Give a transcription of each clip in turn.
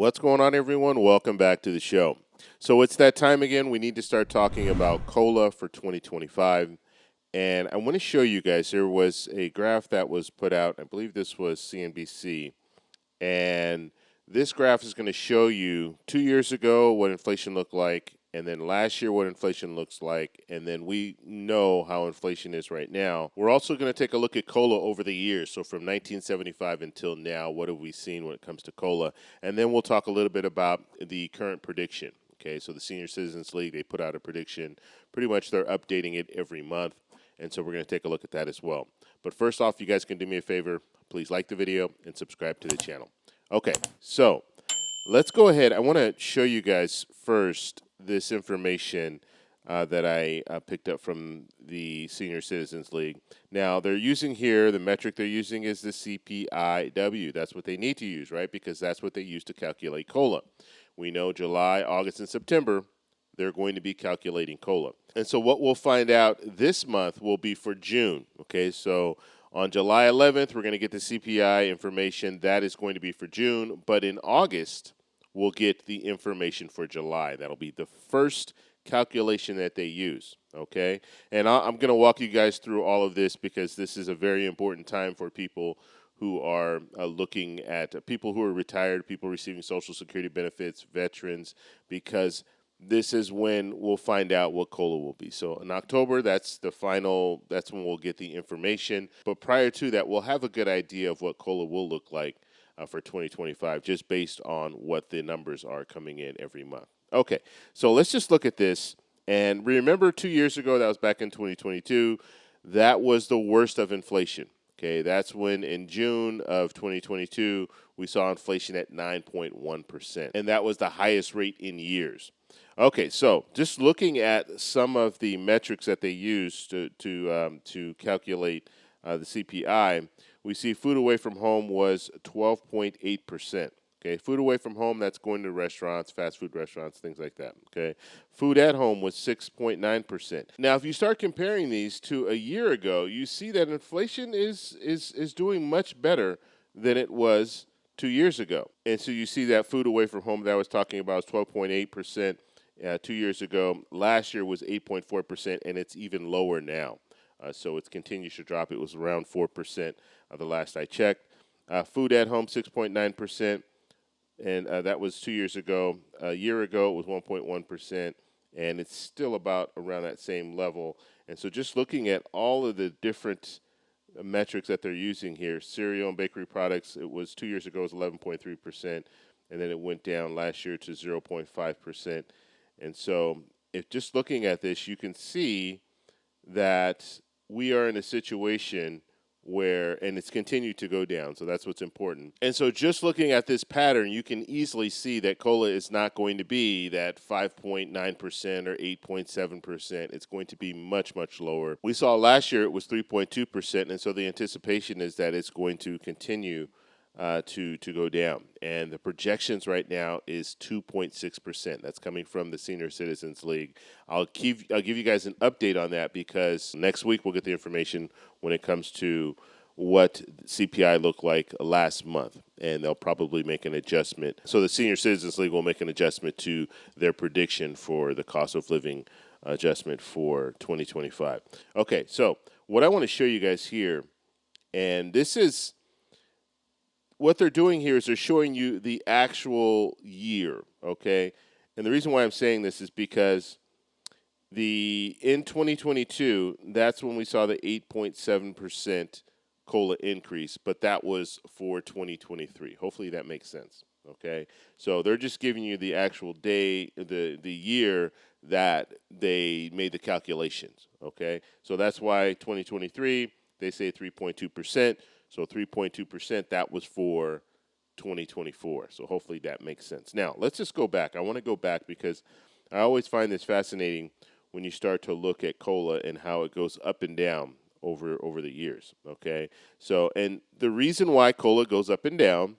What's going on, everyone? Welcome back to the show. So it's that time again. We need to start talking about COLA for 2025. And I want to show you guys, there was a graph that was put out. I believe this was CNBC. And this graph is going to show you 2 years ago what inflation looked like, and then last year what inflation looks like, and then we know how inflation is right now. We're also going to take a look at COLA over the years. So from 1975 until now, what have we seen when it comes to COLA? And then we'll talk a little bit about the current prediction. Okay, so the Senior Citizens League, they put out a prediction. Pretty much they're updating it every month. And so we're going to take a look at that as well. But first off, you guys can do me a favor. Please like the video and subscribe to the channel. Okay, so let's go ahead. I want to show you guys first this information that I picked up from the Senior Citizens League. Now, they're using here, the metric they're using is the CPIW. That's what they need to use, right? Because that's what they use to calculate COLA. We know July, August, and September, they're going to be calculating COLA. And so what we'll find out this month will be for June. Okay, so on July 11th, we're going to get the CPI information. That is going to be for June. But in August, we'll get the information for July. That'll be the first calculation that they use. Okay, and I'm going to walk you guys through all of this because this is a very important time for people who are looking at people who are retired, people receiving Social Security benefits, veterans, because this is when we'll find out what COLA will be. So in October, that's when we'll get the information. But prior to that, we'll have a good idea of what COLA will look like for 2025, just based on what the numbers are coming in every month. Okay, so let's just look at this. And remember 2 years ago, that was back in 2022, that was the worst of inflation. Okay, that's when in June of 2022, we saw inflation at 9.1%. And that was the highest rate in years. Okay, so just looking at some of the metrics that they use to calculate the CPI, we see food away from home was 12.8%. Okay, food away from home, that's going to restaurants, fast food restaurants, things like that. Okay, food at home was 6.9%. Now, if you start comparing these to a year ago, you see that inflation is doing much better than it was 2 years ago. And so you see that food away from home that I was talking about is 12.8%. 2 years ago. Last year was 8.4%, and it's even lower now. So it continues to drop. It was around 4% the last I checked. Food at home, 6.9%, and that was 2 years ago. A year ago, it was 1.1%, and it's still about around that same level. And so just looking at all of the different metrics that they're using here, cereal and bakery products, it was 2 years ago, it was 11.3%, and then it went down last year to 0.5%. And so if just looking at this, you can see that we are in a situation where, and it's continued to go down, so that's what's important. And so just looking at this pattern, you can easily see that COLA is not going to be that 5.9% or 8.7%. It's going to be much, much lower. We saw last year it was 3.2%, and so the anticipation is that it's going to continue to go down. And the projections right now is 2.6%. That's coming from the Senior Citizens League. I'll give you guys an update on that because next week we'll get the information when it comes to what CPI looked like last month, and they'll probably make an adjustment. So the Senior Citizens League will make an adjustment to their prediction for the cost of living adjustment for 2025. Okay, so what I want to show you guys here, and this is what they're doing here is they're showing you the actual year, okay? And the reason why I'm saying this is because in 2022, that's when we saw the 8.7% COLA increase, but that was for 2023. Hopefully that makes sense, okay? So they're just giving you the actual day, the year that they made the calculations, okay? So that's why 2023, they say 3.2%. So 3.2%, that was for 2024. So hopefully that makes sense. Now, let's just go back. I want to go back because I always find this fascinating when you start to look at COLA and how it goes up and down over the years, okay? So, and the reason why COLA goes up and down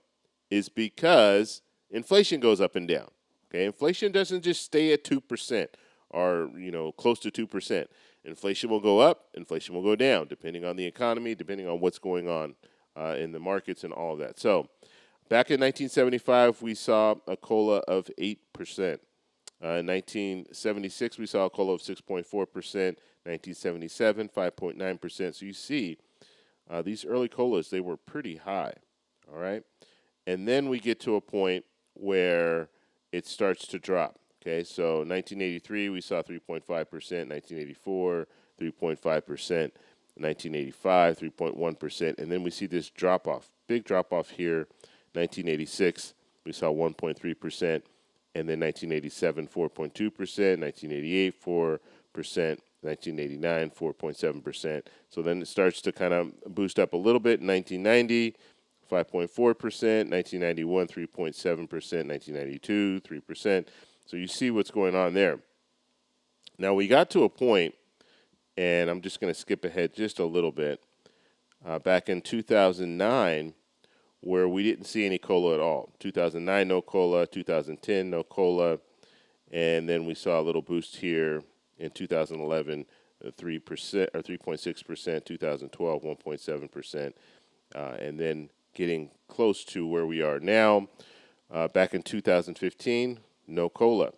is because inflation goes up and down, okay? Inflation doesn't just stay at 2% or, close to 2%. Inflation will go up, inflation will go down, depending on the economy, depending on what's going on in the markets and all of that. So Back in 1975, we saw a COLA of 8%. In 1976, we saw a COLA of 6.4%. 1977, 5.9%. So you see, these early COLAs, they were pretty high, all right? And then we get to a point where it starts to drop, okay? So 1983, we saw 3.5%. 1984, 3.5%. 1985, 3.1%. And then we see this drop-off, big drop-off here. 1986, we saw 1.3%. And then 1987, 4.2%. 1988, 4%. 1989, 4.7%. So then it starts to kind of boost up a little bit. 1990, 5.4%. 1991, 3.7%. 1992, 3%. So you see what's going on there. Now we got to a point, and I'm just going to skip ahead just a little bit, back in 2009, where we didn't see any COLA at all. 2009, no COLA. 2010, no COLA. And then we saw a little boost here in 2011, 3% or 3.6%. 2012, 1.7%. And then getting close to where we are now. Back in 2015, no COLA.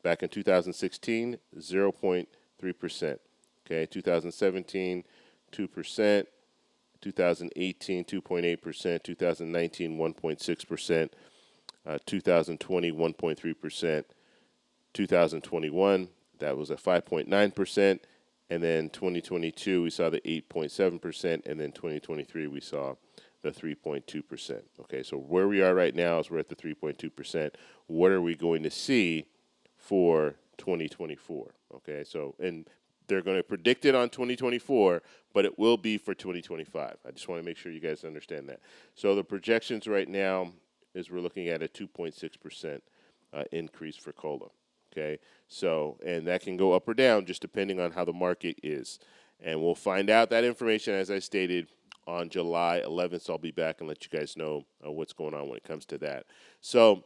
Back in 2016, 0.3%. Okay, 2017, 2%. 2018, 2.8%. 2019, 1.6%. 2020, 1.3%. 2021, that was a 5.9%. And then 2022, we saw the 8.7%. And then 2023, we saw the 3.2%. Okay, so where we are right now is we're at the 3.2%. What are we going to see for 2024? Okay, so, and they're going to predict it on 2024, but it will be for 2025. I just want to make sure you guys understand that. So the projections right now is we're looking at a 2.6% increase for COLA. Okay, so, and that can go up or down just depending on how the market is. And we'll find out that information, as I stated, on July 11th. So I'll be back and let you guys know what's going on when it comes to that. So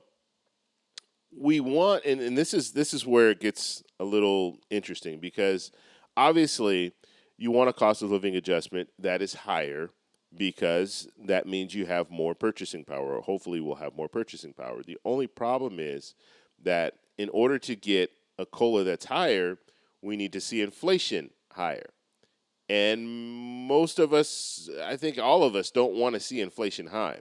we want, and this is where it gets a little interesting, because obviously you want a cost of living adjustment that is higher, because that means you have more purchasing power, or hopefully we'll have more purchasing power. The only problem is that in order to get a COLA that's higher, we need to see inflation higher. And most of us, I think all of us, don't want to see inflation high.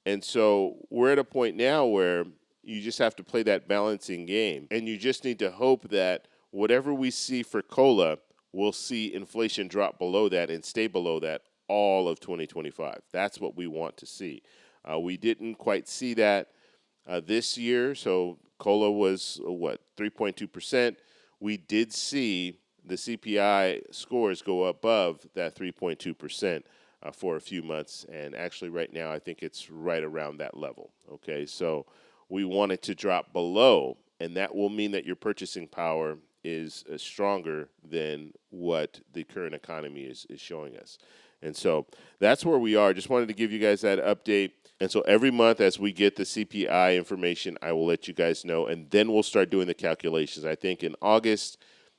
And so we're at a point now where you just have to play that balancing game, and you just need to hope that whatever we see for COLA, we'll see inflation drop below that and stay below that all of 2025. That's what we want to see. We didn't quite see that this year, so COLA was, 3.2%. We did see the CPI scores go above that 3.2% for a few months, and actually right now I think it's right around that level. Okay, so we want it to drop below, and that will mean that your purchasing power is stronger than what the current economy is showing us. And so that's where we are. Just wanted to give you guys that update. And so every month as we get the CPI information, I will let you guys know, and then we'll start doing the calculations. I think in August,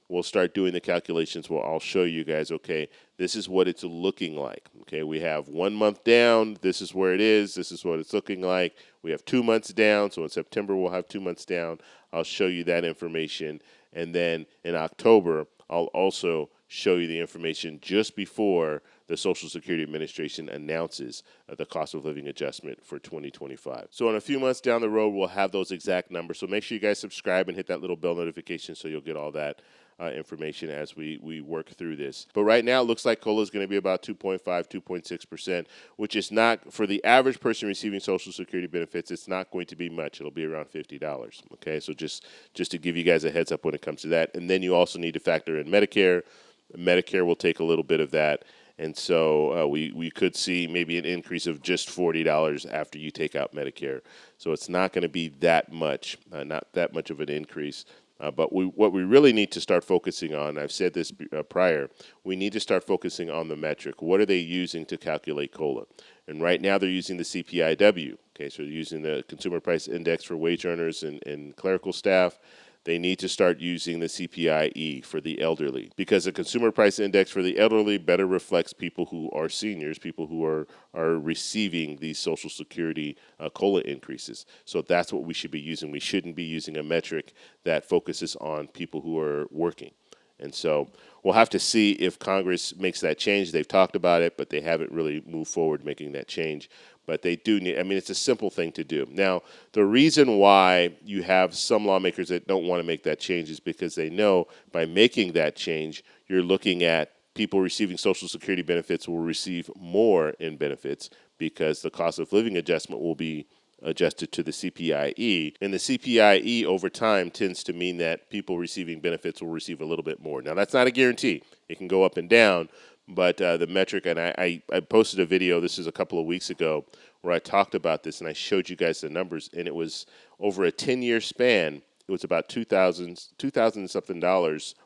we'll start doing the calculations where I'll show you guys, okay, this is what it's looking like. Okay, we have 1 month down. This is where it is. This is what it's looking like. We have 2 months down. So in September, we'll have 2 months down. I'll show you that information. And then in October, I'll also show you the information just before the Social Security Administration announces the cost of living adjustment for 2025. So in a few months down the road, we'll have those exact numbers. So make sure you guys subscribe and hit that little bell notification so you'll get all that information as we work through this. But right now, it looks like COLA is going to be about 2.5, 2.6%, which is not, for the average person receiving Social Security benefits, it's not going to be much. It'll be around $50. Okay, so just to give you guys a heads up when it comes to that. And then you also need to factor in Medicare. Medicare will take a little bit of that. And so we could see maybe an increase of just $40 after you take out Medicare. So it's not going to be that much, not that much of an increase. But what we really need to start focusing on, I've said this prior, we need to start focusing on the metric. What are they using to calculate COLA? And right now they're using the CPIW. Okay, so they're using the Consumer Price Index for wage earners and clerical staff. they need to start using the CPIE for the elderly, because the consumer price index for the elderly better reflects people who are seniors, people who are receiving these Social Security COLA increases. So that's what we should be using. We shouldn't be using a metric that focuses on people who are working. And so we'll have to see if Congress makes that change. They've talked about it, but they haven't really moved forward making that change. But they do need, I mean, it's a simple thing to do. Now, the reason why you have some lawmakers that don't want to make that change is because they know by making that change, you're looking at people receiving Social Security benefits will receive more in benefits because the cost of living adjustment will be adjusted to the CPIE. And the CPIE over time tends to mean that people receiving benefits will receive a little bit more. Now, that's not a guarantee. It can go up and down, but the metric, and I posted a video, this is a couple of weeks ago, where I talked about this and I showed you guys the numbers, and it was over a 10-year span, it was about $2,000 something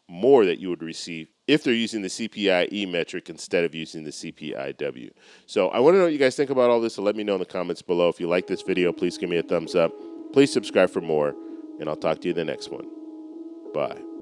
more that you would receive if they're using the CPIE metric instead of using the CPIW. So I want to know what you guys think about all this, so let me know in the comments below. If you like this video, please give me a thumbs up. Please subscribe for more, and I'll talk to you in the next one. Bye.